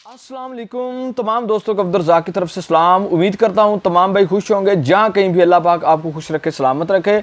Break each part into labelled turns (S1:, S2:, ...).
S1: अस्सलाम वालेकुम तमाम दोस्तों को अब्दुल रज़ाक की तरफ से सलाम। उम्मीद करता हूँ तमाम भाई खुश होंगे, जहाँ कहीं भी अल्लाह पाक आपको खुश रखे, सलामत रखे।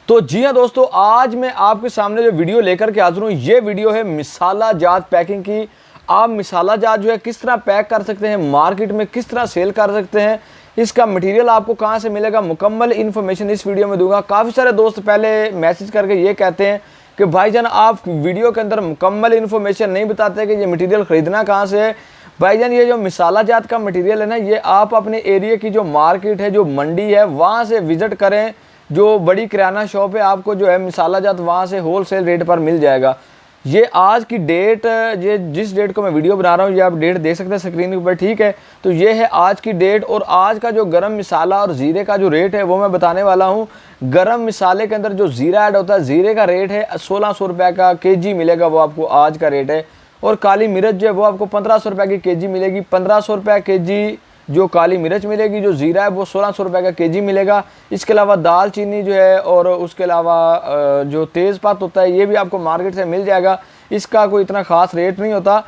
S1: तो जी हाँ दोस्तों, आज मैं आपके सामने जो वीडियो लेकर के हाजिर हूँ, ये वीडियो है मिसाला जात पैकिंग की। आप मिसाला जात जो है किस तरह पैक कर सकते हैं, मार्केट में किस तरह सेल कर सकते हैं, इसका मटेरियल आपको कहाँ से मिलेगा, मुकम्मल इन्फॉर्मेशन इस वीडियो में दूंगा। काफ़ी सारे दोस्त पहले मैसेज करके ये कहते हैं कि भाईजान आप वीडियो के अंदर मुकम्मल इन्फॉर्मेशन नहीं बताते कि ये मटेरियल ख़रीदना कहाँ से है। भाईजान ये जो मिसाला जात का मटेरियल है ना, ये आप अपने एरिया की जो मार्केट है, जो मंडी है, वहाँ से विज़िट करें। जो बड़ी किराना शॉप है, आपको जो है मिसाला जात वहाँ से होल सेल रेट पर मिल जाएगा। ये आज की डेट, ये जिस डेट को मैं वीडियो बना रहा हूँ, ये आप डेट देख सकते हैं स्क्रीन के ऊपर, ठीक है। तो ये है आज की डेट, और आज का जो गरम मिसाला और ज़ीरे का जो रेट है वो मैं बताने वाला हूँ। गरम मिसाले के अंदर जो ज़ीरा ऐड होता है, ज़ीरे का रेट है 1600 रुपये का केजी मिलेगा, वो आपको आज का रेट है। और काली मिर्च जो है वो आपको 1500 रुपये की केजी मिलेगी। 1500 रुपये केजी जो काली मिर्च मिलेगी, जो ज़ीरा है वो 1600 रुपये का केजी मिलेगा। इसके अलावा दाल चीनी जो है, और उसके अलावा जो तेज़पात होता है, ये भी आपको मार्केट से मिल जाएगा। इसका कोई इतना ख़ास रेट नहीं होता।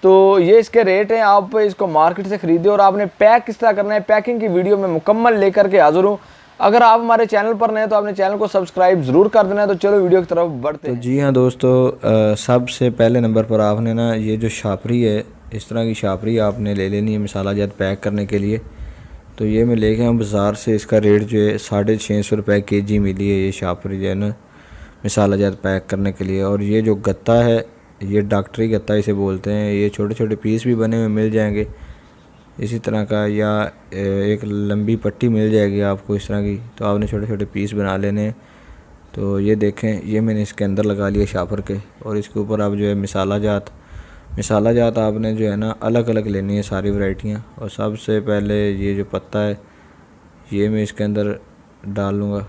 S1: तो ये इसके रेट हैं, आप इसको मार्केट से ख़रीदे। और आपने पैक किस तरह करना है, पैकिंग की वीडियो में मुकम्मल लेकर के हाज़िर हूँ। अगर आप हमारे चैनल पर नए हैं तो आपने चैनल को सब्सक्राइब ज़रूर कर देना है। तो चलो वीडियो की तरफ बढ़ते हैं।
S2: तो जी हाँ दोस्तों, सबसे पहले नंबर पर आपने ना ये जो शापरी है, इस तरह की शापरी आपने ले लेनी है मिसाला जात पैक करने के लिए। तो ये मैं लेके आया बाज़ार से, इसका रेट जो है 650 रुपये केजी मिली है ये शापरी जो है ना मिसाला जात पैक करने के लिए। और ये जो गत्ता है, ये डॉक्टरी गत्ता इसे बोलते हैं। ये छोटे छोटे पीस भी बने हुए मिल जाएंगे इसी तरह का, या एक लंबी पट्टी मिल जाएगी आपको इस तरह की। तो आपने छोटे छोटे पीस बना लेने हैं। तो ये देखें, ये मैंने इसके अंदर लगा लिया शापर के, और इसके ऊपर आप जो है मिसाला जात आपने जो है ना अलग अलग लेनी है सारी वैरायटियाँ। और सबसे पहले ये जो पत्ता है, ये मैं इसके अंदर डाल लूँगा।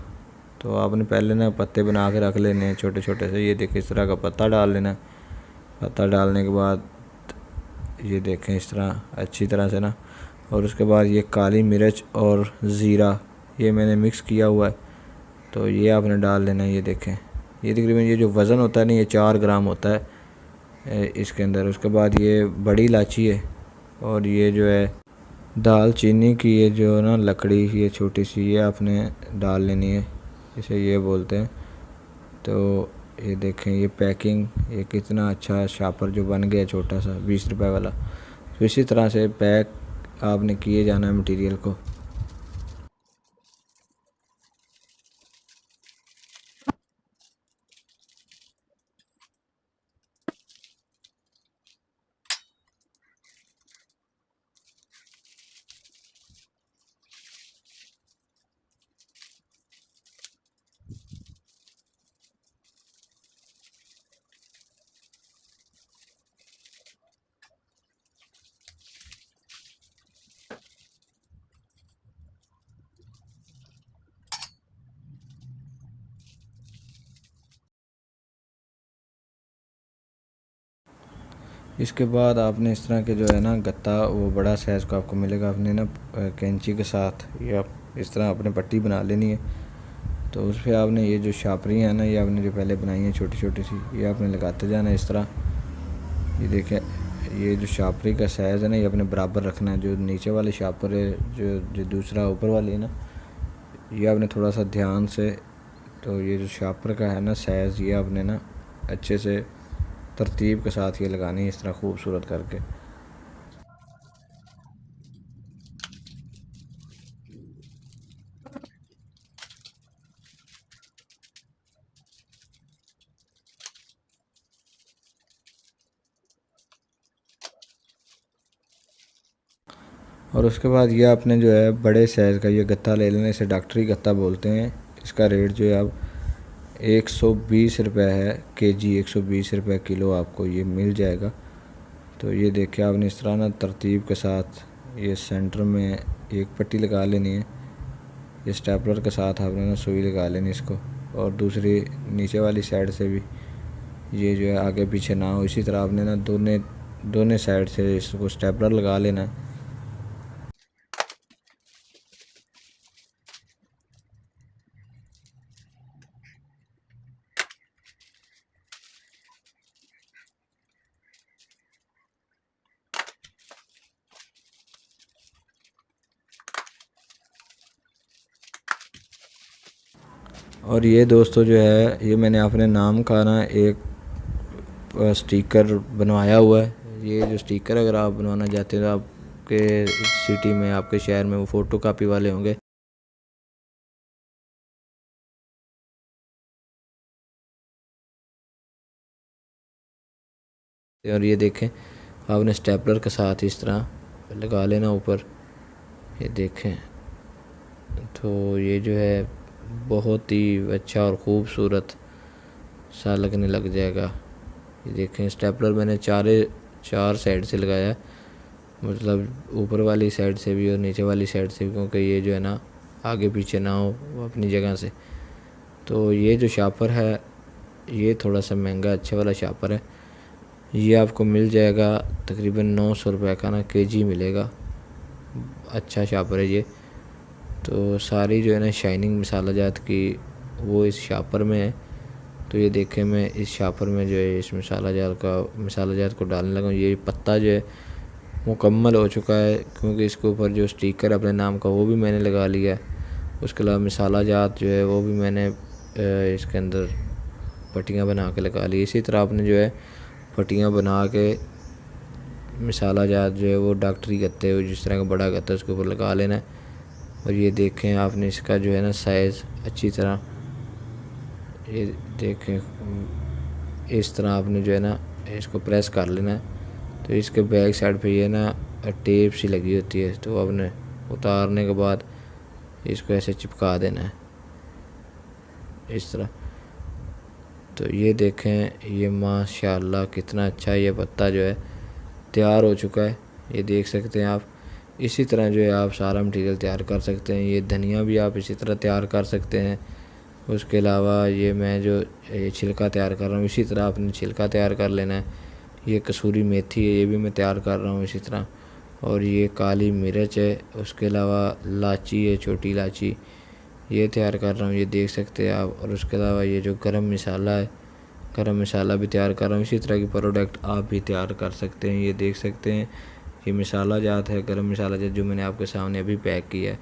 S2: तो आपने पहले ना पत्ते बना के रख लेने हैं छोटे छोटे से। ये देखें, इस तरह का पत्ता डाल लेना है। पत्ता डालने के बाद ये देखें इस तरह अच्छी तरह से ना, और उसके बाद ये काली मिर्च और ज़ीरा ये मैंने मिक्स किया हुआ है, तो ये आपने डाल लेना है। ये देखें, ये तकरीबन ये जो वज़न होता है ना, ये 4 ग्राम होता है इसके अंदर। उसके बाद ये बड़ी इलायची है, और ये जो है दाल चीनी की ये जो ना लकड़ी, ये छोटी सी, ये आपने डाल लेनी है, इसे ये बोलते हैं। तो ये देखें, ये पैकिंग, ये कितना अच्छा शापर जो बन गया छोटा सा 20 रुपए वाला। तो इसी तरह से पैक आपने किए जाना है मटेरियल को। इसके बाद आपने इस तरह के जो है ना गत्ता, वो बड़ा साइज़ का आपको मिलेगा। आपने ना कैंची के साथ ये आप इस तरह अपने पट्टी बना लेनी है। तो उस पर आपने ये जो शापरी है ना, ये आपने जो पहले बनाई है छोटी छोटी सी, ये आपने लगाते जाना है इस तरह। ये देखें, ये जो शापरी का साइज़ है ना, ये अपने बराबर रखना है। जो नीचे वाली शापर है, जो दूसरा ऊपर वाली है ना, ये आपने थोड़ा सा ध्यान से, तो ये जो शापर का है ना साइज़, ये आपने ना अच्छे से तरतीब के साथ ये लगानी है इस तरह खूबसूरत करके। और उसके बाद ये आपने जो है बड़े साइज़ का ये गत्ता ले लेना, इसे डॉक्टरी गत्ता बोलते हैं। इसका रेट जो है अब 120 रुपये है केजी, 120 रुपये किलो आपको ये मिल जाएगा। तो ये देखिए, आपने इस तरह ना तरतीब के साथ ये सेंटर में एक पट्टी लगा लेनी है। ये स्टेपलर के साथ आपने ना सुई लगा लेनी इसको, और दूसरी नीचे वाली साइड से भी ये जो है आगे पीछे ना हो, इसी तरह आपने ना दोनों दोनों साइड से इसको स्टेपलर लगा लेना है। और ये दोस्तों जो है ये मैंने अपने नाम का ना एक स्टिकर बनवाया हुआ है। ये जो स्टिकर अगर आप बनवाना चाहते हैं तो आपके सिटी में, आपके शहर में वो फ़ोटो कापी वाले होंगे। और ये देखें, आपने स्टेपलर के साथ इस तरह लगा लेना ऊपर। ये देखें, तो ये जो है बहुत ही अच्छा और ख़ूबसूरत सा लगने लग जाएगा। ये देखें, स्टेपलर मैंने चार साइड से लगाया है, मतलब ऊपर वाली साइड से भी और नीचे वाली साइड से भी, क्योंकि ये जो है ना आगे पीछे ना हो अपनी जगह से। तो ये जो शापर है ये थोड़ा सा महंगा अच्छे वाला शापर है। ये आपको मिल जाएगा तकरीबन 900 रुपये का ना केजी मिलेगा। अच्छा शापर है ये। तो सारी जो है ना शाइनिंग मसाला जात की वो इस शापर में है। तो ये देखें, मैं इस शापर में जो है इस मसाला जात को डालने लगा हूँ। ये पत्ता जो है मुकम्मल हो चुका है, क्योंकि इसके ऊपर जो स्टिकर अपने नाम का वो भी मैंने लगा लिया है। उसके अलावा मसाला जात जो है वो भी मैंने इसके अंदर पट्टियाँ बना के लगा ली। इसी तरह आपने जो है पट्टियाँ बना के मसाला जात जो है वो डॉक्टरी गत्ते हो जिस तरह का बड़ा गत्ता उसके ऊपर लगा लेना है। और ये देखें, आपने इसका जो है ना साइज़ अच्छी तरह, ये देखें इस तरह आपने जो है ना इसको प्रेस कर लेना है। तो इसके बैक साइड पे ये ना टेप सी लगी होती है, तो आपने उतारने के बाद इसको ऐसे चिपका देना है इस तरह। तो ये देखें, ये माशाल्लाह कितना अच्छा ये पत्ता जो है तैयार हो चुका है। ये देख सकते हैं आप। इसी तरह जो है आप सारा मटीरियल तैयार कर सकते हैं। ये धनिया भी आप इसी तरह तैयार कर सकते हैं। उसके अलावा ये मैं जो ये छिलका तैयार कर रहा हूँ, इसी तरह आपने छिलका तैयार कर लेना है। ये कसूरी मेथी है, ये भी मैं तैयार कर रहा हूँ इसी तरह। और ये काली मिर्च है, उसके अलावा लाची है, छोटी इलायची, ये तैयार कर रहा हूँ, ये देख सकते हैं आप। और उसके अलावा ये जो गरम मसाला है, गरम मसाला भी तैयार कर रहा हूँ। इसी तरह की प्रोडक्ट आप भी तैयार कर सकते हैं। ये देख सकते हैं, ये मसाला जात है, गरम मसाला जात जो मैंने आपके सामने अभी पैक किया है।